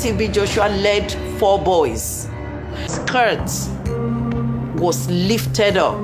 TB Joshua led 4 boys. Skirts was lifted up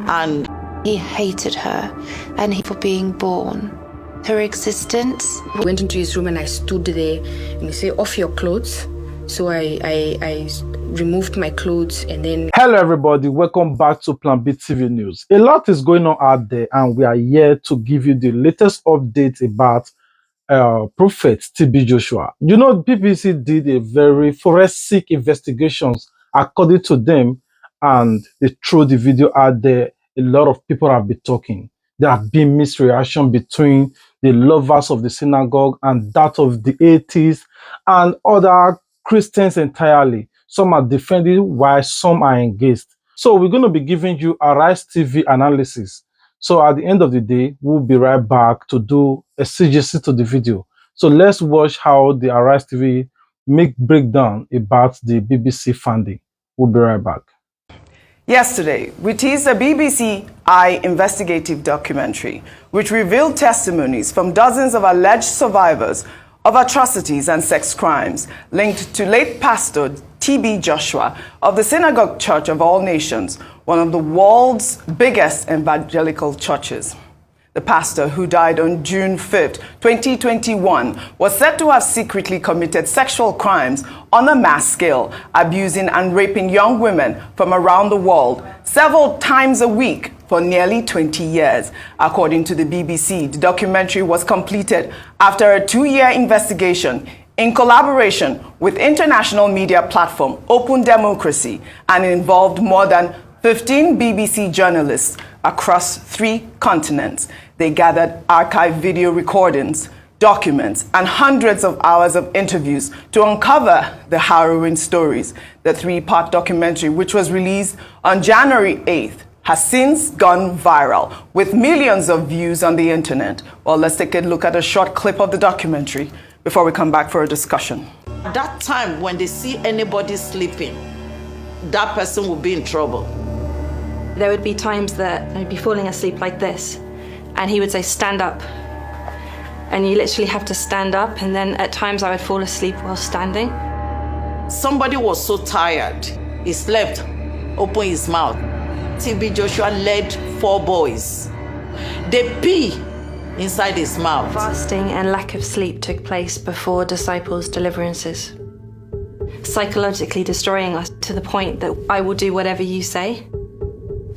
and he hated her and for being born. Her existence. I went into his room and I stood there and he said, off your clothes. So I removed my clothes and then... Hello everybody, welcome back to Plan B TV News. A lot is going on out there and we are here to give you the latest updates about Prophet TB Joshua. You know, BBC did a very forensic investigations according to them, and they threw the video out there. A lot of people have been talking. There have been misreaction between the lovers of the synagogue and that of the atheists and other Christians entirely. Some are defending while some are engaged. So we're going to be giving you a Arise TV analysis. So at the end of the day, we'll be right back to do a CGC to the video. So let's watch how the Arise TV make breakdown about the BBC funding. We'll be right back. Yesterday, we teased a BBC investigative documentary which revealed testimonies from dozens of alleged survivors of atrocities and sex crimes linked to late Pastor TB Joshua of the Synagogue Church of All Nations, one of the world's biggest evangelical churches. The pastor, who died on June 5th, 2021, was said to have secretly committed sexual crimes on a mass scale, abusing and raping young women from around the world several times a week for nearly 20 years. According to the BBC, the documentary was completed after a 2-year investigation in collaboration with international media platform Open Democracy and involved more than 15 BBC journalists across 3 continents. They gathered archived video recordings, documents, and hundreds of hours of interviews to uncover the harrowing stories. The 3-part documentary, which was released on January 8th, has since gone viral with millions of views on the internet. Well, let's take a look at a short clip of the documentary before we come back for a discussion. at that time when they see anybody sleeping, that person will be in trouble. There would be times that I'd be falling asleep like this, and he would say, stand up. And you literally have to stand up, and then at times I would fall asleep while standing. Somebody was so tired, he slept, opened his mouth. TB Joshua led 4 boys. They pee inside his mouth. Fasting and lack of sleep took place before disciples' deliverances, psychologically destroying us to the point that I will do whatever you say.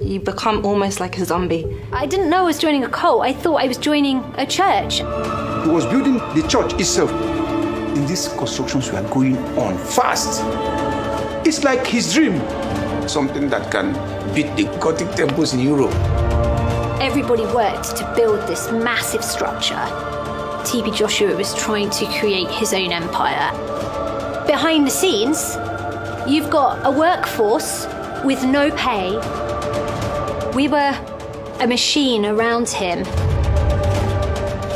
You become almost like a zombie. I didn't know I was joining a cult. I thought I was joining a church. He was building the church itself. In these constructions were going on fast. It's like his dream. Something that can beat the Gothic temples in Europe. Everybody worked to build this massive structure. TB Joshua was trying to create his own empire. Behind the scenes, you've got a workforce with no pay. We were a machine around him.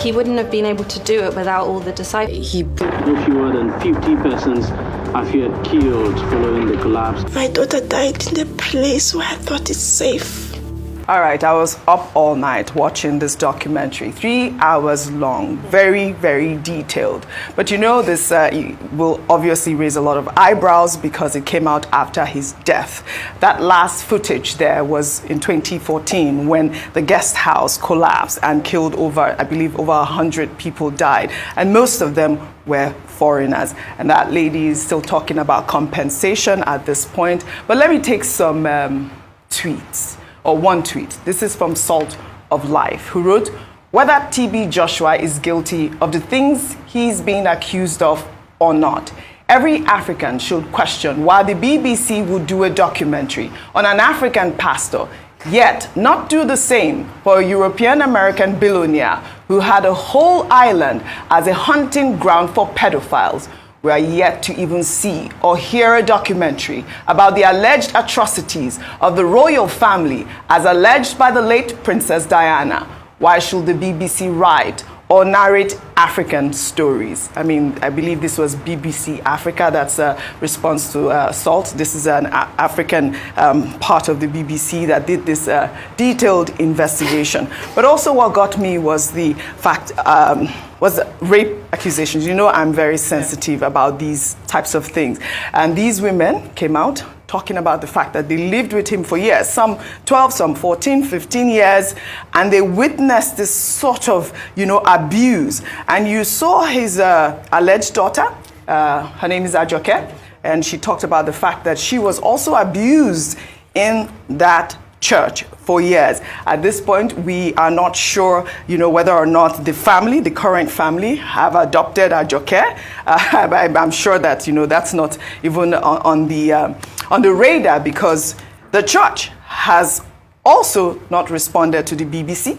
He wouldn't have been able to do it without all the disciples. No fewer than 50 persons are feared killed following the collapse. My daughter died in the place where I thought it's safe. All right, I was up all night watching this documentary, 3 hours long, very, very detailed. But you know, this will obviously raise a lot of eyebrows because it came out after his death. That last footage there was in 2014 when the guest house collapsed and killed over, I believe, over 100 people died. And most of them were foreigners. And that lady is still talking about compensation at this point. But let me take some tweets. Or one tweet. This is from Salt of Life, who wrote, whether TB Joshua is guilty of the things he's being accused of or not, every African should question why the BBC would do a documentary on an African pastor, yet not do the same for a European-American billionaire who had a whole island as a hunting ground for pedophiles. We are yet to even see or hear a documentary about the alleged atrocities of the royal family as alleged by the late Princess Diana. Why should the BBC write or narrate African stories? I mean, I believe this was BBC Africa. That's a response to Salt. This is an African part of the BBC that did this detailed investigation. But also what got me was the fact was rape accusations. You know, I'm very sensitive about these types of things. And these women came out talking about the fact that they lived with him for years, some 12, some 14, 15 years, and they witnessed this sort of, abuse. And you saw his alleged daughter, her name is Ajoke, and she talked about the fact that she was also abused in that church for years. At this point, we are not sure, whether or not the current family have adopted Ajoke. I'm sure that, that's not even on the radar, because the church has also not responded to the BBC.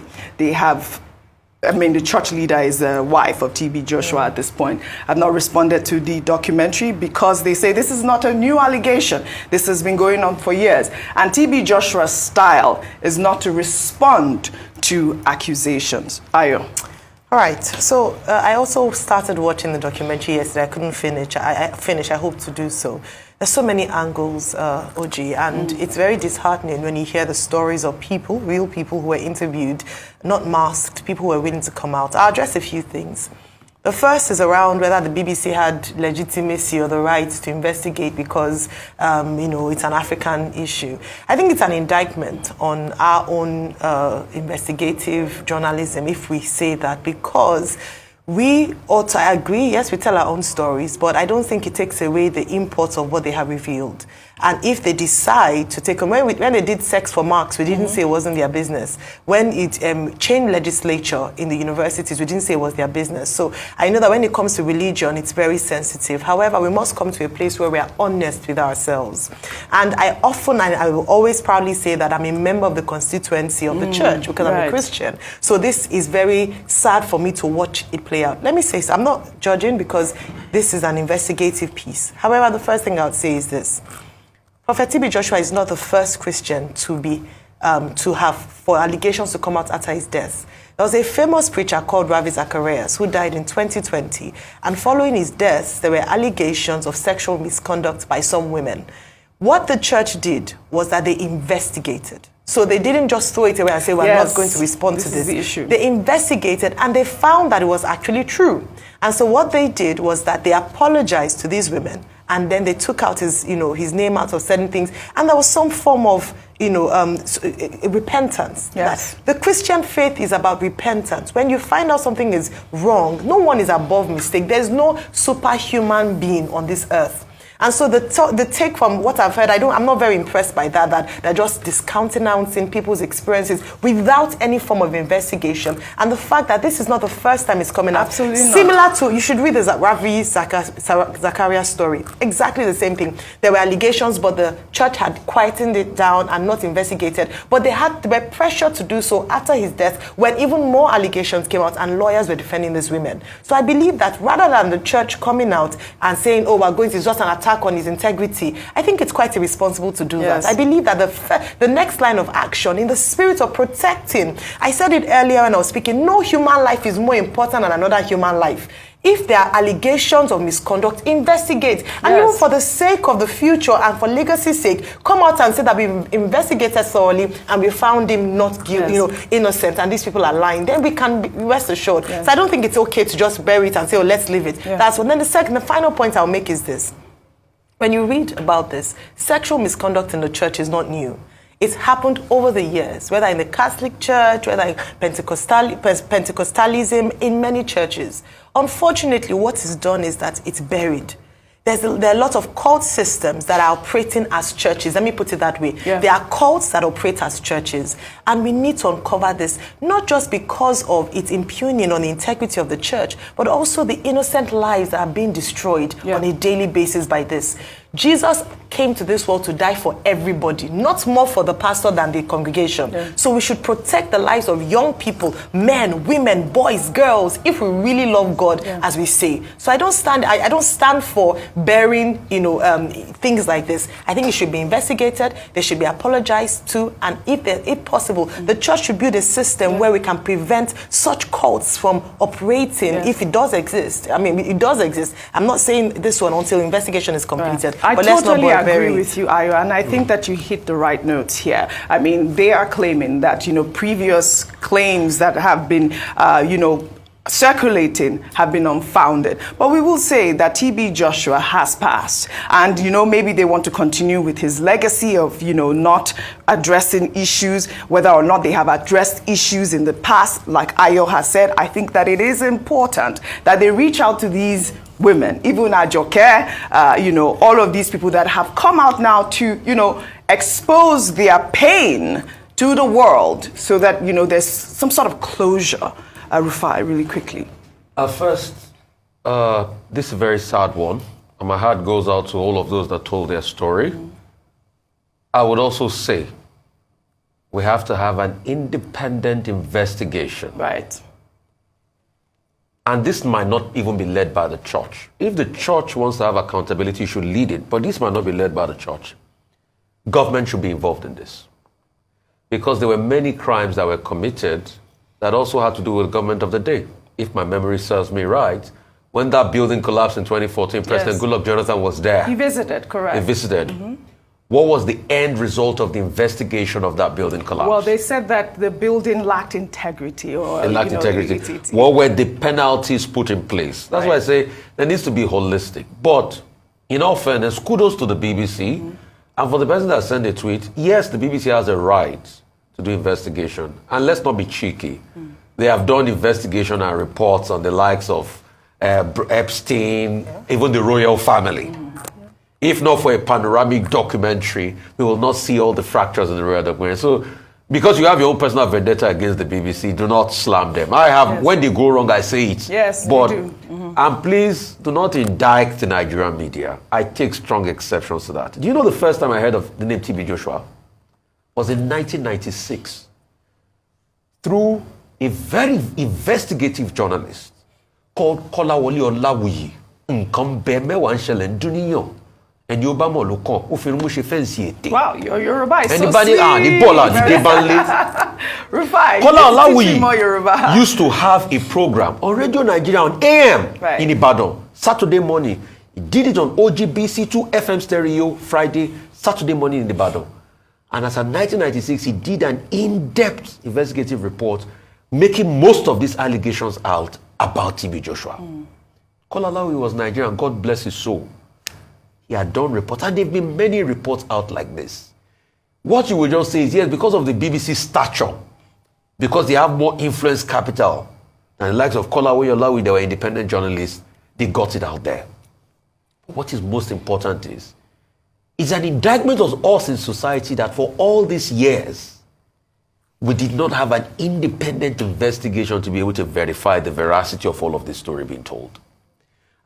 The church leader is the wife of TB Joshua at this point. Have not responded to the documentary because they say this is not a new allegation. This has been going on for years. And TB Joshua's style is not to respond to accusations. Ayo. All right. So I also started watching the documentary yesterday. I couldn't finish. I hope to do so. There's so many angles, Oji, and it's very disheartening when you hear the stories of people, real people who were interviewed, not masked, people who were willing to come out. I'll address a few things. The first is around whether the BBC had legitimacy or the right to investigate because, it's an African issue. I think it's an indictment on our own investigative journalism, if we say that, because we ought to agree, yes, we tell our own stories, but I don't think it takes away the import of what they have revealed. And if they decide to take, when they did sex for marks, we didn't say it wasn't their business. When it changed legislature in the universities, we didn't say it was their business. So I know that when it comes to religion, it's very sensitive. However, we must come to a place where we are honest with ourselves. And I will always proudly say that I'm a member of the constituency of the church because I'm a Christian. So this is very sad for me to watch it play out. Let me say, I'm not judging because this is an investigative piece. However, the first thing I would say is this. Prophet TB Joshua is not the first Christian for allegations to come out after his death. There was a famous preacher called Ravi Zacharias who died in 2020, and following his death, there were allegations of sexual misconduct by some women. What the church did was that they investigated. So they didn't just throw it away and say, we're not going to respond to this. Is the issue. They investigated and they found that it was actually true. And so what they did was that they apologized to these women, and then they took out his name out of certain things, and there was some form of, repentance. Yes. The Christian faith is about repentance. When you find out something is wrong, no one is above mistake. There's no superhuman being on this earth. And so the take from what I've heard, I'm not very impressed by that they're just discounting people's experiences without any form of investigation. And the fact that this is not the first time it's coming out. Absolutely Similar to, you should read the Ravi Zacharias story. Exactly the same thing. There were allegations, but the church had quietened it down and not investigated. But they were pressured to do so after his death, when even more allegations came out and lawyers were defending these women. So I believe that rather than the church coming out and saying, it's just an attack on his integrity, I think it's quite irresponsible to do that. I believe that the next line of action, in the spirit of protecting, I said it earlier when I was speaking, no human life is more important than another human life. If there are allegations of misconduct, investigate. And even for the sake of the future and for legacy's sake, come out and say that we investigated thoroughly and we found him not guilty, innocent, and these people are lying. Then we can rest assured. So I don't think it's okay to just bury it and say, let's leave it. That's what. Then the final point I'll make is this. When you read about this, sexual misconduct in the church is not new. It's happened over the years, whether in the Catholic Church, whether in Pentecostalism, in many churches. Unfortunately, what is done is that it's buried. There are a lot of cult systems that are operating as churches. Let me put it that way. There are cults that operate as churches. And we need to uncover this, not just because of its impugning on the integrity of the church, but also the innocent lives that are being destroyed on a daily basis by this. Jesus came to this world to die for everybody, not more for the pastor than the congregation. So we should protect the lives of young people, men, women, boys, girls, if we really love God, as we say. So I don't stand for burying, things like this. I think it should be investigated. They should be apologized to, and if possible, the church should build a system where we can prevent such cults from operating. If it does exist, it does exist. I'm not saying this one until investigation is completed. I totally agree with you, Ayo, and I think that you hit the right notes here. They are claiming that, previous claims that have been, circulating have been unfounded. But we will say that TB Joshua has passed. And, maybe they want to continue with his legacy of, not addressing issues, whether or not they have addressed issues in the past. Like Ayo has said, I think that it is important that they reach out to these women, even Ajoke, all of these people that have come out now to, expose their pain to the world so that, there's some sort of closure. Rufai, really quickly. First, this is a very sad one, and my heart goes out to all of those that told their story. I would also say we have to have an independent investigation. Right. And this might not even be led by the church. If the church wants to have accountability, it should lead it, but this might not be led by the church. Government should be involved in this. Because there were many crimes that were committed that also had to do with the government of the day. If my memory serves me right, when that building collapsed in 2014, President Goodluck Jonathan was there. He visited, correct. He visited. What was the end result of the investigation of that building collapse? Well, they said that the building lacked integrity. It lacked integrity. What were the penalties put in place? That's why I say there needs to be holistic. But in all fairness, kudos to the BBC. And for the person that sent a tweet, yes, the BBC has a right to do investigation. And let's not be cheeky. They have done investigation and reports on the likes of Epstein, even the royal family. If not for a panoramic documentary, we will not see all the fractures in the royal documentary. So, because you have your own personal vendetta against the BBC, do not slam them. I have, when they go wrong, I say it. Yes, but, you do. And please, do not indict the Nigerian media. I take strong exceptions to that. Do you know the first time I heard of the name TB Joshua? Was in 1996. Through a very investigative journalist called Kolawole Olawuyi. Nkambe mewa nshele nduniyo. And Obama loko ufirumushe fancy. Wow, your Yoruba is anybody so sweet. The baller, the Debanle. Rufai, Kola Olawuyi used to have a program on Radio Nigeria on AM in Ibadan, Saturday morning. He did it on OGBC2 FM stereo Friday, Saturday morning in Ibadan. And as of 1996, he did an in-depth investigative report, making most of these allegations out about TB Joshua. Kola Olawuyi was Nigerian, God bless his soul. He had done reports, and there have been many reports out like this. What you will just say is, yes, because of the BBC stature, because they have more influence capital than the likes of Kolawole Olawuyi, they were independent journalists, they got it out there. What is most important is, it's an indictment of us in society that for all these years, we did not have an independent investigation to be able to verify the veracity of all of this story being told.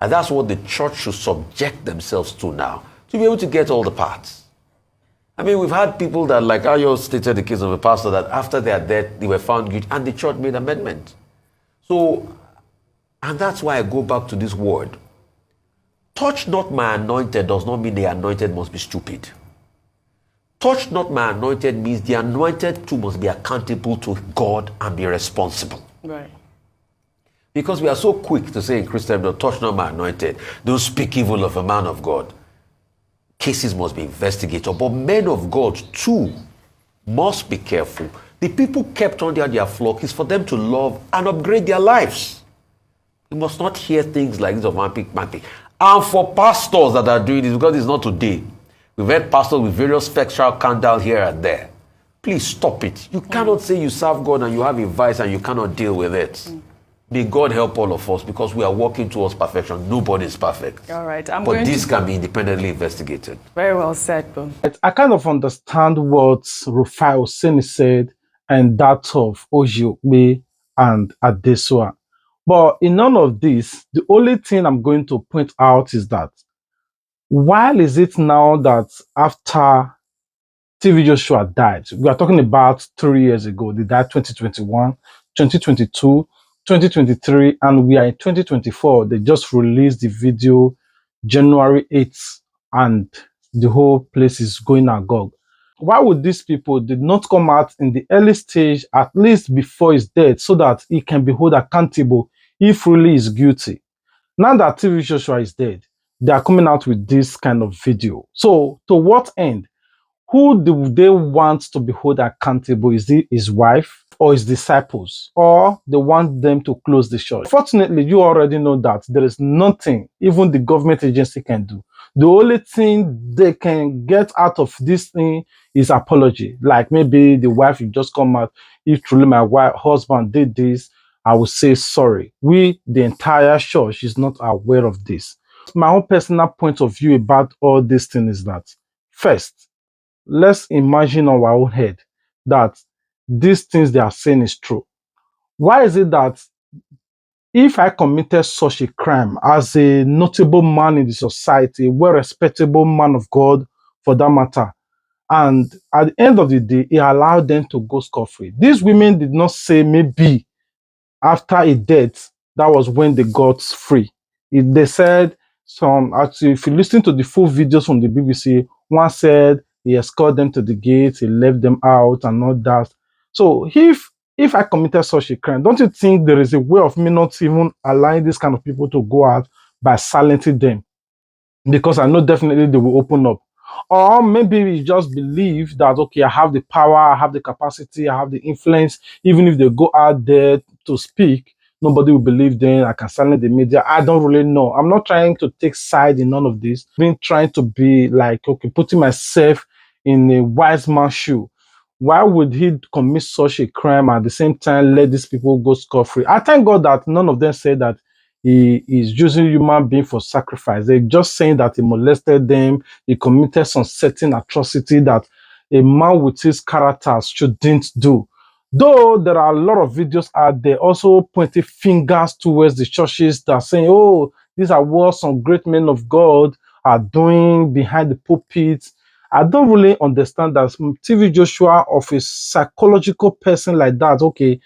And that's what the church should subject themselves to now, to be able to get all the parts. I mean, we've had people that, like Ayo stated the case of a pastor, that after their death, they were found guilty, and the church made amendment. So, and that's why I go back to this word. Touch not my anointed does not mean the anointed must be stupid. Touch not my anointed means the anointed too must be accountable to God and be responsible. Right. Because we are so quick to say in Christendom, touch not my anointed, don't speak evil of a man of God. Cases must be investigated, but men of God too must be careful. The people kept under their flock is for them to love and upgrade their lives. You must not hear things like this of man. And for pastors that are doing this, because it's not today, we've had pastors with various sexual scandal here and there. Please stop it. You cannot say you serve God and you have a vice and you cannot deal with it. May God help all of us, because we are working towards perfection. Nobody is perfect. All right. But this can be independently investigated. Very well said, Boom. I kind of understand what Rufai Oseni said and that of Ojiokbe and Adesua. But in none of this, the only thing I'm going to point out is that while is it now that after TB Joshua died, we are talking about 3 years ago, they died 2021, 2022, 2023, and we are in 2024. They just released the video January 8th, and the whole place is going agog. Why would these people did not come out in the early stage, at least before his death, so that he can be held accountable if really is guilty? Now that TB Joshua is dead, they are coming out with this kind of video. So to what end? Who do they want to be held accountable? Is it his wife or his disciples, or they want them to close the church. Fortunately, you already know that there is nothing even the government agency can do. The only thing they can get out of this thing is apology. Like maybe the wife will just come out, if truly my husband did this, I will say sorry. The entire church is not aware of this. My own personal point of view about all these things is that, first, let's imagine on our own head that these things they are saying is true. Why is it that if I committed such a crime as a notable man in the society, a well-respectable man of God for that matter, and at the end of the day, he allowed them to go scot-free? These women did not say maybe after a death, that was when they got free. They said actually, if you listen to the full videos from the BBC, one said he escorted them to the gate, he left them out and all that. So if I committed such a crime, don't you think there is a way of me not even allowing these kind of people to go out by silencing them? Because I know definitely they will open up. Or maybe we just believe that, okay, I have the power, I have the capacity, I have the influence. Even if they go out there to speak, nobody will believe them. I can silence the media. I don't really know. I'm not trying to take side in none of this. I've been trying to be like, okay, putting myself in a wise man's shoe. Why would he commit such a crime at the same time let these people go scot-free? I thank God that none of them said that he is using human being for sacrifice. They're just saying that he molested them, he committed some certain atrocity that a man with his characters shouldn't do. Though there are a lot of videos out there also pointing fingers towards the churches that are saying, oh, these are what some great men of God are doing behind the pulpit. I don't really understand that TV Joshua, of a psychological person like that, okay,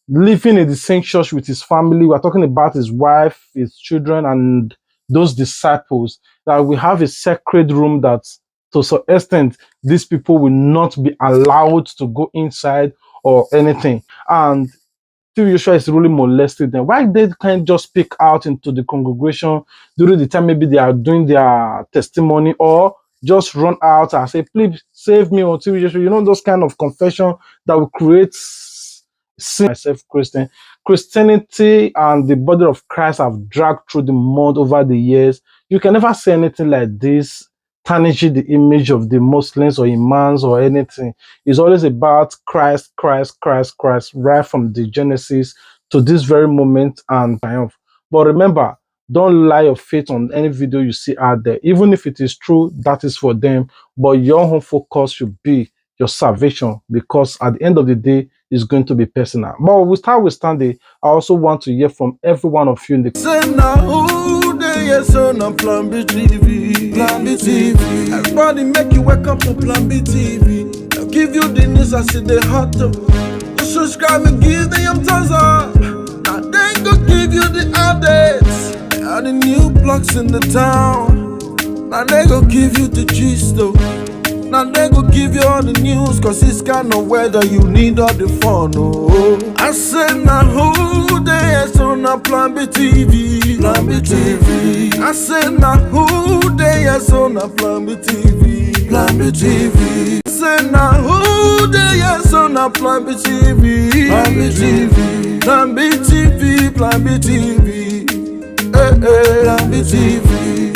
living in the same church with his family. We're talking about his wife, his children, and those disciples, that we have a sacred room that to some extent these people will not be allowed to go inside or anything. And TV Joshua is really molesting them. Why they can't just speak out into the congregation during the time maybe they are doing their testimony, or just run out and say, please save me on TV Joshua? You know, those kind of confession that will create myself Christian. Christianity and the body of Christ have dragged through the mud over the years. You can never say anything like this tarnishing the image of the Muslims or imams or anything. It's always about Christ, Christ, Christ, Christ, right from the Genesis to this very moment and triumph. But remember, don't lie your faith on any video you see out there. Even if it is true, that is for them. But your own focus should be your salvation, because at the end of the day, it's going to be personal. But we start with Sunday. I also want to hear from every one of you in the Plan B TV. Plan B TV. Everybody make you wake up to Plan B TV. I'll give you the news, I see the hot up. You subscribe and give them thumbs up. Now they go give you the updates. They are the new blocks in the town. Now they go give you the gist though. Now they go give you all the news, cause it's kind of weather you need all the fun, oh. I said now who they is on a Plan B TV. Plan B TV. I said now who they is on a Plan B TV. Plan B TV. I said now who they is on a Plan B TV. Plan B TV. Plan B TV. Plan B TV. Plan B TV.